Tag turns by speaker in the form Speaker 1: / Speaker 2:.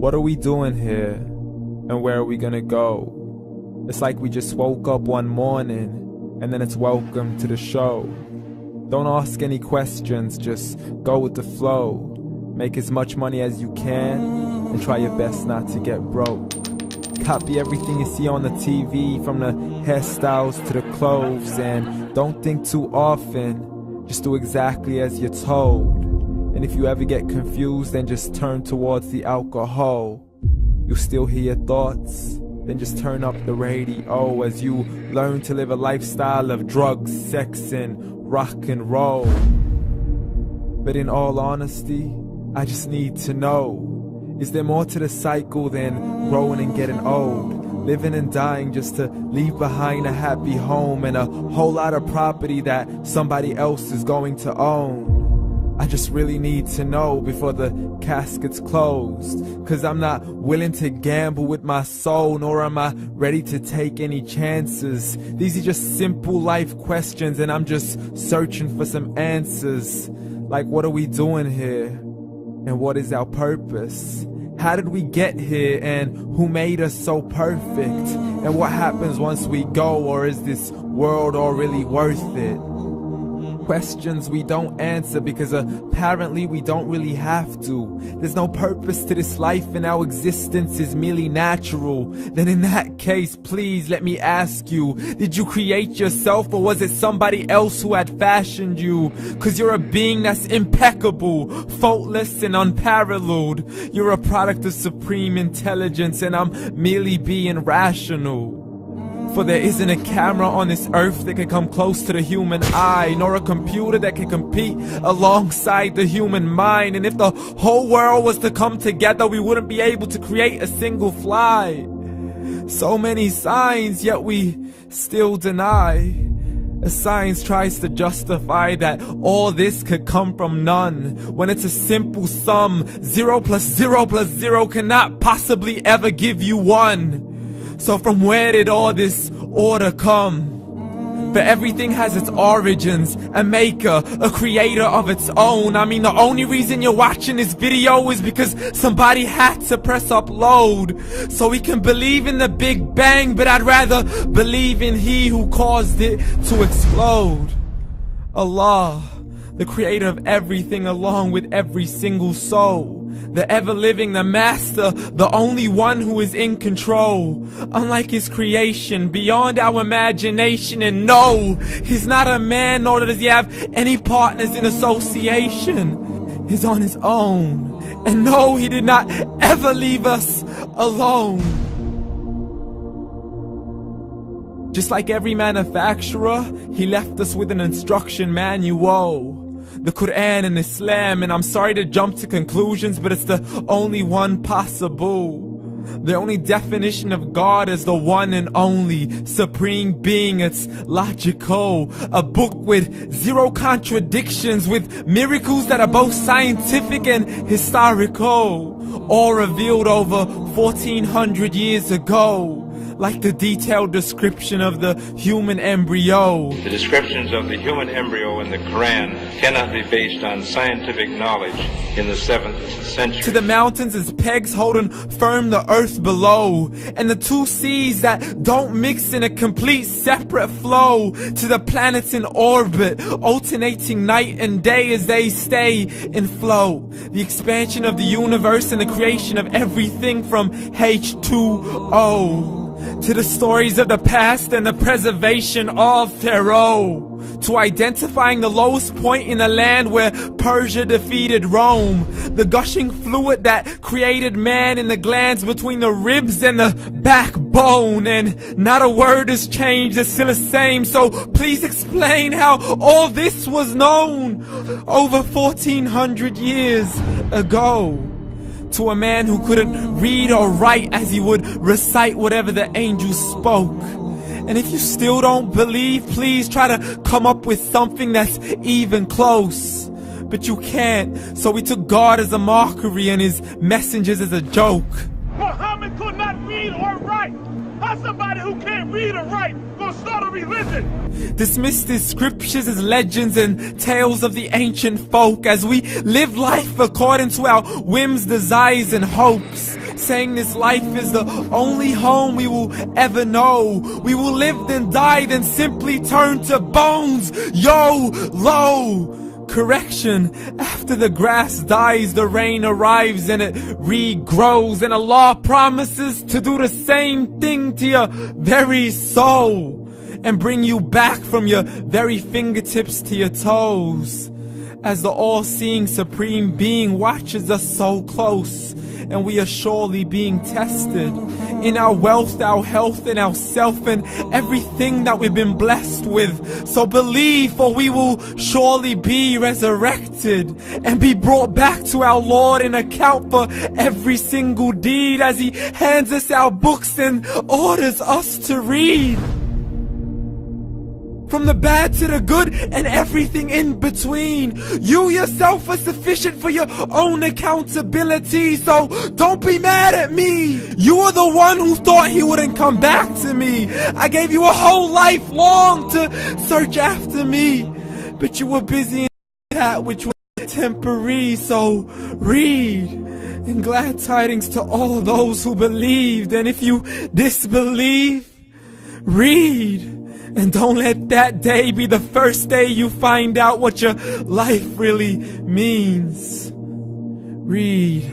Speaker 1: What are we doing here? And where are we gonna go? It's like we just woke up one morning, and then it's welcome to the show. Don't ask any questions, just go with the flow. Make as much money as you can, and try your best not to get broke. Copy everything you see on the TV, from the hairstyles to the clothes, and don't think too often, just do exactly as you're told. And if you ever get confused, then just turn towards the alcohol. You'll still hear your thoughts, then just turn up the radio as you learn to live a lifestyle of drugs, sex, and rock and roll. But in all honesty, I just need to know, is there more to the cycle than growing and getting old? Living and dying just to leave behind a happy home and a whole lot of property that somebody else is going to own. I just really need to know before the casket's closed, 'cause I'm not willing to gamble with my soul, nor am I ready to take any chances. These are just simple life questions, and I'm just searching for some answers. Like, what are we doing here? And what is our purpose? How did we get here, and who made us so perfect? And what happens once we go, or is this world all really worth it? Questions we don't answer because apparently we don't really have to. There's no purpose to this life and our existence is merely natural. Then in that case, please let me ask you, did you create yourself, or was it somebody else who had fashioned you? 'Cause you're a being that's impeccable, faultless and unparalleled. You're a product of supreme intelligence, and I'm merely being rational. For there isn't a camera on this earth that can come close to the human eye, nor a computer that can compete alongside the human mind. And if the whole world was to come together, we wouldn't be able to create a single fly. So many signs, yet we still deny. As science tries to justify that all this could come from none, when it's a simple sum. 0 plus 0 plus 0 cannot possibly ever give you 1. So from where did all this order come? For everything has its origins, a maker, a creator of its own. I mean, the only reason you're watching this video is because somebody had to press upload. So we can believe in the Big Bang, but I'd rather believe in He who caused it to explode. Allah, the creator of everything along with every single soul. The ever-living, the master, the only one who is in control. Unlike his creation, beyond our imagination. And no, he's not a man, nor does he have any partners in association. He's on his own. And no, he did not ever leave us alone. Just like every manufacturer, he left us with an instruction manual. The Quran and Islam, and I'm sorry to jump to conclusions, but it's the only one possible. The only definition of God is the one and only supreme being. It's logical, a book with 0 contradictions, with miracles that are both scientific and historical, all revealed over 1400 years ago. Like the detailed description of the human embryo.
Speaker 2: The descriptions of the human embryo in the Quran cannot be based on scientific knowledge in the 7th century.
Speaker 1: To the mountains as pegs holding firm the earth below, and the 2 seas that don't mix in a complete separate flow. To the planets in orbit, alternating night and day as they stay in flow. The expansion of the universe and the creation of everything from H2O. To the stories of the past and the preservation of Pharaoh. To identifying the lowest point in the land where Persia defeated Rome. The gushing fluid that created man in the glands between the ribs and the backbone. And not a word has changed, it's still the same. So please explain how all this was known over 1400 years ago. To a man who couldn't read or write, as he would recite whatever the angels spoke. And if you still don't believe, please try to come up with something that's even close. But you can't, so we took God as a mockery and his messengers as a joke.
Speaker 3: Muhammad could not read or write. How's somebody who can't read or write gonna start a religion?
Speaker 1: Dismiss these scriptures as legends and tales of the ancient folk, as we live life according to our whims, desires, and hopes. saying this life is the only home we will ever know. We will live then die, then simply turn to bones. YOLO! Correction, after the grass dies, the rain arrives and it regrows, and Allah promises to do the same thing to your very soul and bring you back from your very fingertips to your toes, as the all-seeing supreme being watches us so close, and we are surely being tested in our wealth, our health, and our self, and everything that we've been blessed with. So believe, for we will surely be resurrected and be brought back to our Lord and account for every single deed, as He hands us our books and orders us to read. From the bad to the good and everything in between. You yourself are sufficient for your own accountability, so don't be mad at me. You are the one who thought He wouldn't come back to me. I gave you a whole life long to search after me, but you were busy in that which was temporary. So read, and glad tidings to all those who believed. And if you disbelieve, read. And don't let that day be the first day you find out what your life really means. Read.